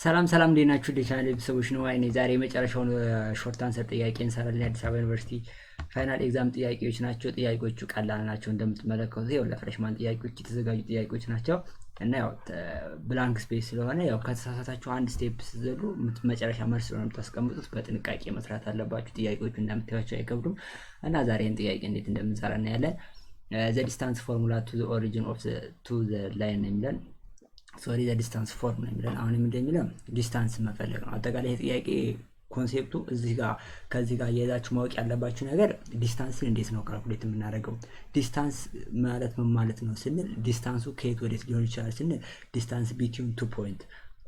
ሰላም እንዴት ናችሁ? ዲቻናል ቤተሰቦች ነው። አይኔ ዛሬ የመጨረሻውን ሾርት አንሰር ጥያቄ እንሰራለን። የአዲስ አበባ ዩኒቨርሲቲ ፋይናል ኤግዛም ጥያቄዎች ናቸው። ጥያቄዎቹ ቀላል ናቸው እንደምትመለከቱት። ያው ለፍሬሽማን ጥያቄዎች የተዘጋጁ ጥያቄዎች ናቸው እና ያው ብላንክ ስፔስ ስለሆነ ያው ከተሳሳታችሁ አንድ ስቴፕ ስትዘሉ መጨረሻ መልስ ነው የምታስቀምጡት። በጥንቃቄ መስራት አለባችሁ። ጥያቄዎቹ እንደምታዩቸው አይከብዱም እና ዛሬን ጥያቄ እንዴት እንደምንሰራ እናያለን። ዘ ዲስታንስ ፎርሙላ ቱ ዘ ኦሪጂን ኦፍ ቱ ዘ ላይን ነው የሚለን ሶሪ ዘ ዲስታንስ ፎርም ነው የሚለን። አሁን እንደሚለው ዲስታንስ መፈለግ ነው። አጠቃላይ ጥያቄ ኮንሴፕቱ እዚህ ጋር ከዚህ ጋር የያዛችሁ ማወቅ ያለባችሁ ነገር ዲስታንስን እንዴት ነው ካልኩሌት የምናደርገው። ዲስታንስ ማለት ምን ማለት ነው ስንል ዲስታንሱ ከየት ወዴት ሊሆን ይችላል ስንል ዲስታንስ ቢትዊን ቱ ፖይንት፣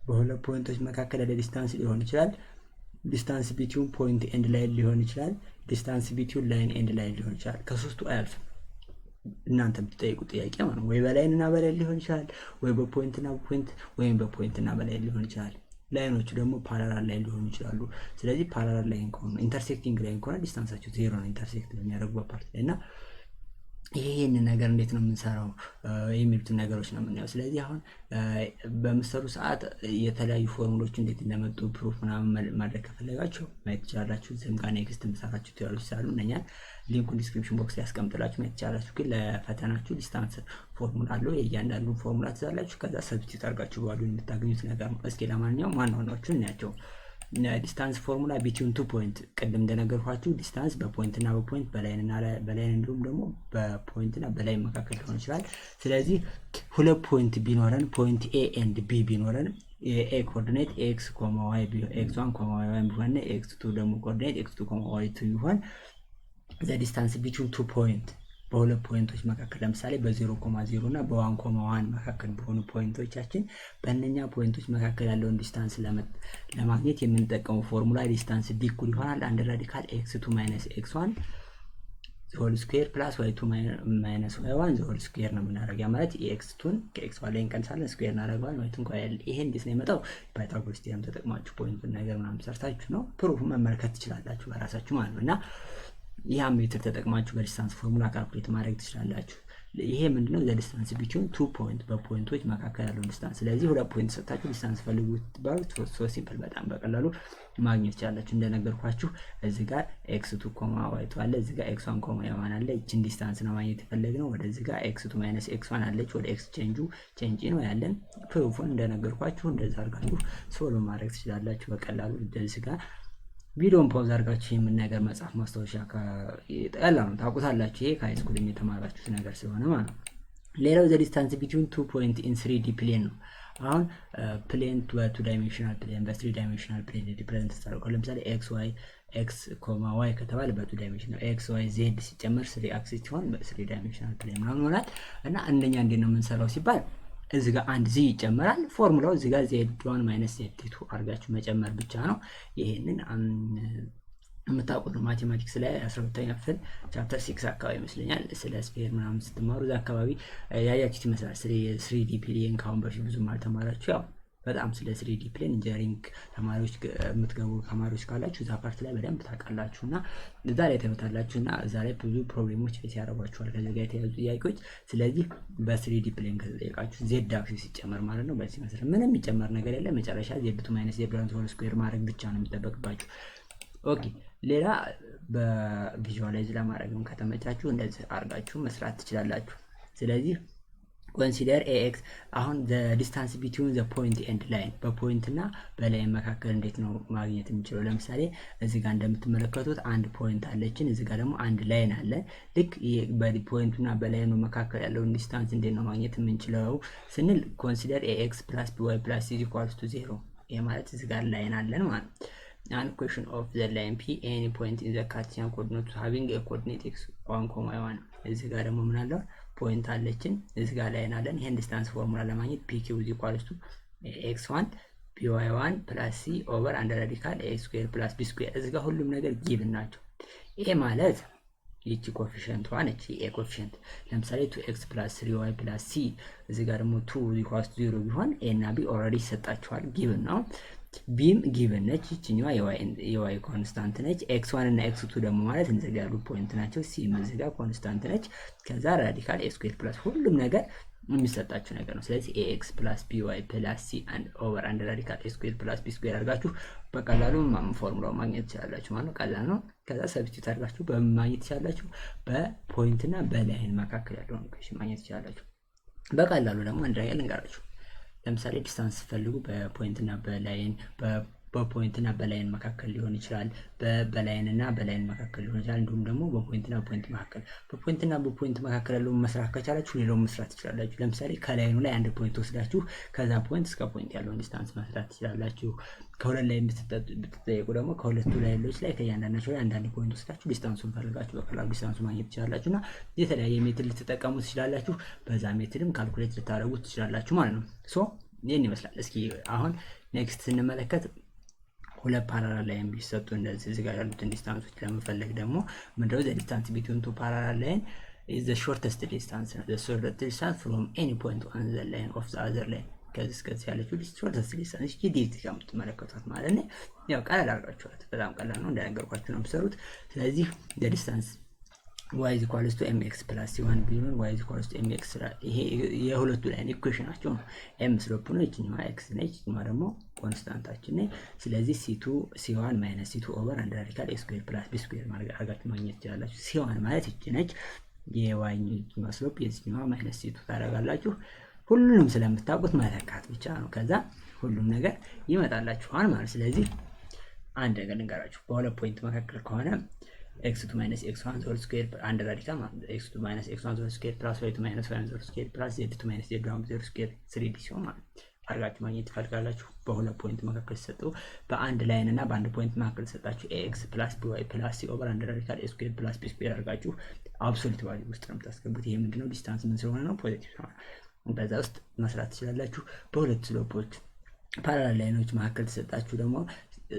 በሁለት ፖይንቶች መካከል ያለ ዲስታንስ ሊሆን ይችላል። ዲስታንስ ቢትዊን ፖይንት ኤንድ ላይን ሊሆን ይችላል። ዲስታንስ ቢትዊን ላይን ኤንድ ላይን ሊሆን ይችላል። ከሶስቱ አያልፍም። እናንተ የምትጠይቁ ጥያቄ ማለት ወይ በላይንና በላይ ሊሆን ይችላል፣ ወይ በፖይንትና በፖይንት ወይም በፖይንትና በላይ ሊሆን ይችላል። ላይኖቹ ደግሞ ፓራላል ላይ ሊሆኑ ይችላሉ። ስለዚህ ፓራላል ላይን ከሆነ ኢንተርሴክቲንግ ላይን ከሆነ ዲስታንሳቸው ዜሮ ነው፣ ኢንተርሴክት የሚያደርጉበት ፓርት ላይ እና ይሄንን ነገር እንዴት ነው የምንሰራው የሚሉትን ነገሮች ነው የምናየው። ስለዚህ አሁን በምሰሩ ሰዓት የተለያዩ ፎርሙሎች እንዴት እንደመጡ ፕሩፍ ምናምን ማድረግ ከፈለጋችሁ ማየት ትችላላችሁ። እዚህም ጋር ኔክስት የምሰራችሁ ቲዮሪዎች ስላሉ እነኛን ሊንኩን ዲስክሪፕሽን ቦክስ ላይ ያስቀምጥላችሁ ማየት ትችላላችሁ። ግን ለፈተናችሁ ዲስታንስ ፎርሙላ አለው። የእያንዳንዱ ፎርሙላ ትዛላችሁ። ከዛ ሰብስቲት አድርጋችሁ ባሉ የምታገኙት ነገር ነው። እስኪ ለማንኛውም ዋና ዋናዎቹን እናያቸው። ዲስታንስ ፎርሙላ ቢትዊን ቱ ፖይንት፣ ቅድም እንደነገርኳችሁ ዲስታንስ በፖይንትና በፖይንት በላይን እንዲሁም ደግሞ በፖይንትና በላይን መካከል ሊሆን ይችላል። ስለዚህ ሁለት ፖይንት ቢኖረን ፖይንት ኤ ኤንድ ቢ ቢኖረን ኤ ኮኦርዲኔት ኤክስ ኮማ ዋይ ኤክስ ዋን ኮማ ዋይ ዋን ቢሆን ኤክስ ቱ ደግሞ ኮኦርዲኔት ኤክስ ቱ ኮማ ዋይ ቱ ቢሆን ዘ ዲስታንስ ቢትዊን ቱ ፖይንት በሁለት ፖይንቶች መካከል ለምሳሌ በ0,0 እና በ1,1 መካከል በሆኑ ፖይንቶቻችን በእነኛ ፖይንቶች መካከል ያለውን ዲስታንስ ለማግኘት የምንጠቀመው ፎርሙላ ዲስታንስ ዲ እኩል ይሆናል አንድ ራዲካል x2 ማይነስ x1 ሆል ስኩዌር ፕላስ y2 ማይነስ y1 ሆል ስኩዌር ነው የምናደርገው። ያ ማለት x2ን ከx1 ላይ እንቀንሳለን፣ ስኩዌር እናደርገዋለን፣ y2ን ከy ላይ። ይሄ እንዴት ነው የመጣው? ፓይታጎረስ ቲዮረም ተጠቅማችሁ ፖይንቱን ነገር ምናምን ሰርታችሁ ነው ፕሩፍ መመልከት ትችላላችሁ በራሳችሁ ማለት ነው። እና ይህ ሜትር ተጠቅማችሁ በዲስታንስ ፎርሙላ ካልኩሌት ማድረግ ትችላላችሁ። ይሄ ምንድነው? ዘ ዲስታንስ ቢትዊን ቱ ፖይንት፣ በፖይንቶች መካከል ያለው ዲስታንስ። ስለዚህ ሁለት ፖይንት ሰጣችሁ ዲስታንስ ፈልጉ ትባሉት ሶ ሲምፕል፣ በጣም በቀላሉ ማግኘት ትችላላችሁ። እንደነገርኳችሁ እዚህ ጋር x2 ኮማ y2 አለ፣ እዚህ ጋር x1 ኮማ y1 አለ። እቺን ዲስታንስ ነው ማግኘት የፈለግነው። ወደዚህ ጋር x2 ማይነስ x1 አለች፣ ወደ x ቼንጅ ነው ያለን። ፕሩፉን እንደነገርኳችሁ እንደዛ አድርጋችሁ ሶልቭ ማድረግ ትችላላችሁ በቀላሉ። እንደዚህ ጋር ቪዲዮን ፖዝ አድርጋችሁ የምናገር መጽሐፍ ማስታወሻ ቀላል ነው ታውቁታላችሁ። ይሄ ከሃይስኩል የተማራችሁት ነገር ስለሆነ ማለት ነው። ሌላው ዘ ዲስታንስ ቢትዊን ቱ ፖይንት ኢን 3D ፕሌን ነው። አሁን ፕሌን በቱ ዳይሜንሽናል ፕሌን በ3 ዳይሜንሽናል ፕሌን ሪፕሬዘንት ተደርጓል። ለምሳሌ ኤክስ ኮማ ዋይ ከተባለ በቱ ዳይሜንሽናል ኤክስ ዋይ ዜድ ሲጨመር 3 አክሲስ ሲሆን በ3 ዳይሜንሽናል ፕሌን ምናምን ይሆናል። እና አንደኛ እንዴት ነው የምንሰራው ሲባል እዚህ ጋር አንድ ዚ ይጨመራል። ፎርሙላው እዚህ ጋር z1 ማይነስ z2 አድርጋችሁ መጨመር ብቻ ነው። ይሄንን የምታውቁት ማቴማቲክስ ላይ 12ኛ ክፍል ቻፕተር 6 አካባቢ ይመስለኛል ስለ ስፌር ምናምን ስትማሩ እዛ አካባቢ ያያችሁት ይመስላል። ስለ 3D ፕሌን ካሁን በፊት ብዙም አልተማራችሁ። ያው በጣም ስለ 3D ፕሌን ኢንጂነሪንግ ተማሪዎች የምትገቡ ተማሪዎች ካላችሁ እዛ ፓርት ላይ በደንብ ታውቃላችሁና እዛ ላይ ተመታላችሁና እዛ ላይ ብዙ ፕሮብሌሞች ፌስ ያደርጓችኋል ከዚህ ጋር የተያዙ ጥያቄዎች። ስለዚህ በ3D ፕሌን ከተጠየቃችሁ ዜድ አክሲስ ሲጨመር ማለት ነው። በዚህ መሰረት ምንም የሚጨመር ነገር የለም። መጨረሻ z2 ማይነስ z1 ሆል ስኩዌር ማድረግ ብቻ ነው የሚጠበቅባችሁ። ኦኬ ሌላ በቪዥዋላይዝ ለማድረግም ከተመቻችሁ እንደዚህ አድርጋችሁ መስራት ትችላላችሁ። ስለዚህ ኮንሲደር ኤክስ አሁን ዘ ዲስታንስ ቢትዊን ዘ ፖይንት ኤንድ ላይን፣ በፖይንት እና በላይን መካከል እንዴት ነው ማግኘት የምንችለው? ለምሳሌ እዚህ ጋር እንደምትመለከቱት አንድ ፖይንት አለችን፣ እዚህ ጋር ደግሞ አንድ ላይን አለ። ልክ በፖይንቱና በላይኑ መካከል ያለውን ዲስታንስ እንዴት ነው ማግኘት የምንችለው ስንል ኮንሲደር ኤክስ ፕላስ ቢዋይ ፕላስ ሲ ኢኳልስ ቱ 0። ይሄ ማለት እዚህ ጋር ላይን አለን ማለት ነው። and question of the line p any point in the Cartesian coordinate having a coordinate x1 y1 እዚህ ጋር ደግሞ ምን አለው ፖይንት አለችን፣ እዚህ ጋር ላይን አለን። ይሄን ዲስታንስ ፎርሙላ ለማግኘት pq = x1 by1 + c ኦቨር አንድ ራዲካል a ስኩዌር + b ስኩዌር። እዚህ ጋር ሁሉም ነገር ጊቭን ናቸው። ይሄ ማለት ይቺ ኮኤፊሺየንት ነች፣ ኤ ኮኤፊሺየንት። ለምሳሌ 2x + 3y + c እዚህ ጋር ደግሞ 2 = 0 ቢሆን a እና b ኦልሬዲ ይሰጣቸዋል፣ ጊቭን ነው። ቢም ጊቭን ነች፣ ይችኛዋ የዋይ ኮንስታንት ነች። x1 እና x2 ደግሞ ማለት እዚህ ያሉ ፖይንት ናቸው። ሲ እዚህ ጋር ኮንስታንት ነች። ከዛ ራዲካል a ስኩዌር + ሁሉም ነገር የሚሰጣችሁ ነገር ነው። ስለዚህ ax plus by plus c and over under radical a square plus b square አድርጋችሁ በቀላሉ ፎርሙላው ማግኘት ትችላላችሁ ማለት ነው። ቀላል ነው። ከዛ ሰብስቲቱት አድርጋችሁ በማግኘት ትችላላችሁ። በፖይንት እና በላይን መካከል ያለውን ኢኩዌሽን ማግኘት ትችላላችሁ። በቀላሉ ደግሞ አንድ ነገር ልንገራችሁ። ለምሳሌ ዲስታንስ ፈልጉ በፖይንት እና በላይን በፖይንት እና በላይን መካከል ሊሆን ይችላል። በላይን እና በላይን መካከል ሊሆን ይችላል። እንዲሁም ደግሞ በፖይንት እና በፖይንት መካከል በፖይንት መካከል ያለውን መስራት ከቻላችሁ ሌላውን መስራት ትችላላችሁ። ለምሳሌ ከላይኑ ላይ አንድ ፖይንት ወስዳችሁ ከዛ ፖይንት እስከ ፖይንት ያለውን ዲስታንስ መስራት ትችላላችሁ። ከሁለት ላይ ብትጠየቁ ደግሞ ከሁለቱ ላይኖች ላይ ከእያንዳንዳቸው ላይ አንዳንድ ፖይንት ወስዳችሁ ዲስታንሱን ፈልጋችሁ በቀላሉ ዲስታንሱን ማግኘት ትችላላችሁ እና የተለያየ ሜትድ ልትጠቀሙ ትችላላችሁ። በዛ ሜትድም ካልኩሌት ልታደርጉት ትችላላችሁ ማለት ነው። ሶ ይህን ይመስላል። እስኪ አሁን ኔክስት ስንመለከት ሁለት ፓራላል ላይን ቢሰጡ እንደዚህ እዚህ ጋር ያሉትን ዲስታንሶች ለመፈለግ ደግሞ ምንድነው ዘ ዲስታንስ ቢትዊን ቱ ፓራላል ላይን ኢዝ ዘ ሾርተስት ዲስታንስ ነው። ዘ ሾርተስት ዲስታንስ ፍሮም ኤኒ ፖይንት ኦን ዘ ላይን ኦፍ ዘ አዘር ላይን ከዚህ እስከዚህ ያለችው ሾርተስት ዲስታንስ እቺ ዲቲ ከምትመለከቷት ማለት ነው። ያው ቀላል አድርጋችኋት በጣም ቀላል ነው እንደነገርኳችሁ ነው የምትሰሩት። ስለዚህ ዘ ዲስታንስ y is equals to mx plus c1 ቢሆን y is equals to mx ይሄ የሁለቱ ላይን ኢኩዌሽናቸው ነው። m ስሎፕ ነው፣ እቺኛዋ x ነች፣ እቺኛዋ ደግሞ ኮንስታንታችን ነች። ስለዚህ c2 c1 - c2 ኦቨር አንድ ራዲካል a ስኩዌር ፕላስ b ስኩዌር ማለት አድርጋችሁ ማግኘት ትችላላችሁ። c1 ማለት እቺ ነች፣ የy ስሎፕ የዚህኛዋ -c2 ታደርጋላችሁ። ሁሉንም ስለምታውቁት መለካት ብቻ ነው። ከዛ ሁሉም ነገር ይመጣላችኋል ማለት። ስለዚህ አንድ ነገር ልንገራችሁ። በሁለት ፖይንት መካከል ከሆነ x2 - x1 whole square አንድ ራዲካል ማለት x2 - x1 whole square plus y2 - y1 whole square plus z2 - z1 whole square 3d ሲሆን ማለት አድርጋችሁ ማግኘት ትፈልጋላችሁ። በሁለት ፖይንት መካከል ሲሰጡ በአንድ ላይን እና በአንድ ፖይንት መካከል ሲሰጣችሁ ax plus by plus c over አንድ ራዲካል a square plus b square አድርጋችሁ አብሶሉት ቫልዩ ውስጥ ነው የምታስገቡት። ይሄ ምንድነው ዲስታንስ ምን ስለሆነ ነው ፖዚቲቭ ስለሆነ በዛ ውስጥ መስራት ትችላላችሁ። በሁለት ስሎፖች ፓራላል ላይኖች መካከል ሲሰጣችሁ ደግሞ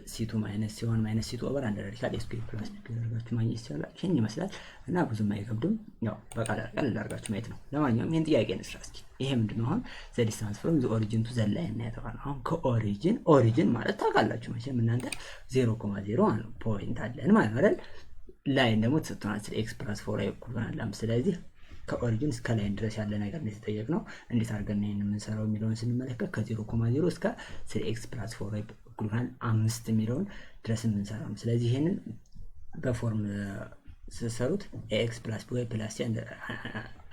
c2 - c1 - c2 ኦቨር አንድ ራዲካል a square plus b square አድርጋችሁ ማግኘት ይችላል። ይሄን ይመስላል እና ብዙም አይከብድም። ያው በቀላል አድርጋችሁ ማየት ነው። ለማንኛውም ይሄን ጥያቄ እንስራ እስኪ። ይሄ ምንድነው አሁን ዘ ዲስታንስ ፍሮም ዘ ኦሪጂን ቱ ዘ ላይን ነው የተባለው። አሁን ከኦሪጂን ማለት ታውቃላችሁ መቼም እናንተ 0.0 ነው ፖይንት አለን ማለት አይደል? ላይን ደግሞ ተሰጥቷል ስለ x + 4y እኩል ይሆናል። ስለዚህ ከኦሪጂን እስከ ላይን ድረስ ያለ ነገር ነው የተጠየቅነው። እንዴት አድርገን ነው የምንሰራው የሚለውን ስንመለከት ከ0.0 እስከ 3x + 4y እኩል ይሆናል 5 የሚለውን ድረስ የምንሰራው። ስለዚህ ይሄንን በፎርም ስትሰሩት ax + by + c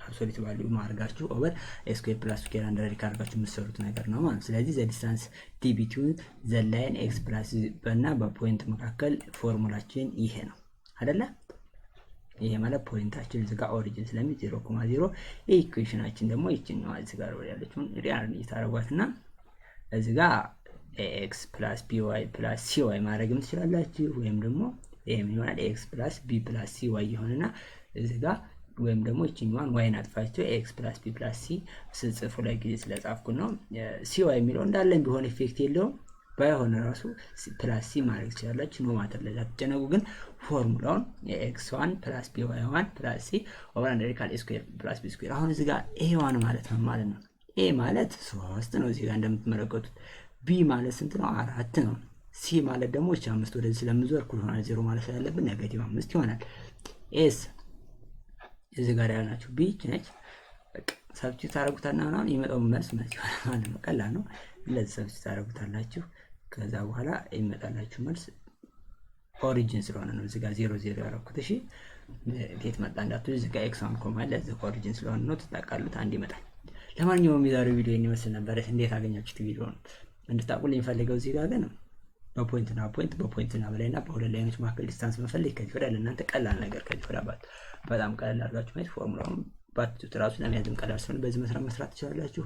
አብሶሉት ቫልዩ ማድረጋችሁ ኦቨር a square plus square አንድ ራዲካል አድርጋችሁ የምትሰሩት ነገር ነው ማለት። ስለዚህ ዘ ዲስታንስ d between the line x plus እና በፖይንት መካከል ፎርሙላችን ይሄ ነው አይደለ? ይሄ ማለት ፖይንታችን እዚህ ጋር ኦሪጂን ስለሚ 0.0 ኢኩዌሽናችን ደግሞ ይችኛው እዚህ ጋር ያለችውን ሪያል ታረጓትና እዚህ ጋር ax plus by plus cy ማድረግም ትችላላችሁ። ወይም ደግሞ ይሄ ምን ይሆናል ax plus b plus cy ይሆንና እዚህ ጋር ወይም ደግሞ ይችኛዋን y አጥፋችሁ ax plus b plus c ስጽፉ ላይ ጊዜ ስለጻፍኩ ነው። cy የሚለው እንዳለን ቢሆን ኢፌክት የለውም። ባይሆን ራሱ ፕላስ ሲ ማድረግ ትችላላችሁ። ኖ ማተር ለዛ ተጨነቁ። ግን ፎርሙላውን x1 plus by1 plus c ኦቨር አንድ ራዲካል a ስኩዌር plus b ስኩዌር። አሁን እዚህ ጋር a1 ማለት ነው ማለት ነው። a ማለት 3 ነው እዚህ ጋር እንደምትመለከቱት። b ማለት ስንት ነው? 4 ነው። c ማለት ደግሞ 5 ወደዚህ ስለምዞር እኩል ይሆናል 0 ማለት ስላለብን -5 ይሆናል። s እዚህ ጋር ያላችሁ b ነች። በቃ ሰብስቲት ታረጉታና አሁን ይመጣው መልስ ይሆናል ማለት ነው። ቀላል ነው። ለዚህ ሰብስቲት ታረጉታላችሁ። ከዛ በኋላ ይመጣላችሁ መልስ ኦሪጂን ስለሆነ ነው እዚህ ጋር 00 ያደረኩት። እሺ እንዴት መጣ እንዳትሉ እዚህ ጋር x1 ኮማ ለዚህ ኦሪጂን ስለሆነ ነው ተጣቃሉት አንድ ይመጣል። ለማንኛውም የዛሬው ቪዲዮ ይመስል ነበር። እንዴት አገኛችሁት ቪዲዮውን እንድታቁልኝ ፈልገው እዚህ ጋር ግን በፖይንትና በፖይንትና በላይና በሁለት ላይኖች መካከል ዲስታንስ መፈለግ ከዚህ ወዲያ ለእናንተ ቀላል ነገር ከዚህ ወዲያ በጣም ቀላል አድርጋችሁ ማለት ፎርሙላውን ባትቱት ራሱ ለማያዝም ቀላል ስለሆነ በዚህ መስራት ትችላላችሁ።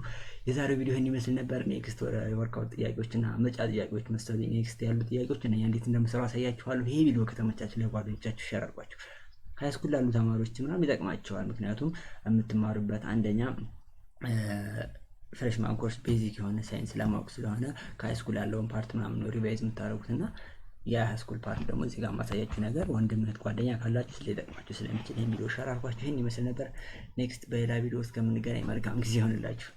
የዛሬው ቪዲዮ ይሄን ይመስል ነበር። ኔክስት ወርክአውት ጥያቄዎችና መጫ ጥያቄዎች መስተዋል ኔክስት ያሉ ጥያቄዎች እና እንዴት እንደምሰራው አሳያችኋለሁ። ይሄ ቪዲዮ ከተመቻችሁ ለጓደኞቻችሁ ሼር አድርጓችሁ። ሃይስኩል ላሉ ተማሪዎች ምናምን ይጠቅማቸዋል። ምክንያቱም የምትማሩበት አንደኛ ፍሬሽማን ኮርስ ቤዚክ የሆነ ሳይንስ ለማወቅ ስለሆነ ከሃይስኩል ያለውን ፓርት ምናምን ሪቫይዝ የምታደርጉትና የሃይስኩል ፓርት ደግሞ እዚህ ጋር ማሳያችሁ ነገር ወንድም እህት ጓደኛ ካላችሁ ስለሚጠቅማችሁ ስለሚችል ይሄን ቪዲዮ ሼር አድርጓችሁ። ይሄን ይመስል ነበር። ኔክስት በሌላ ቪዲዮ እስከምንገናኝ መልካም ጊዜ ይሆንላችሁ።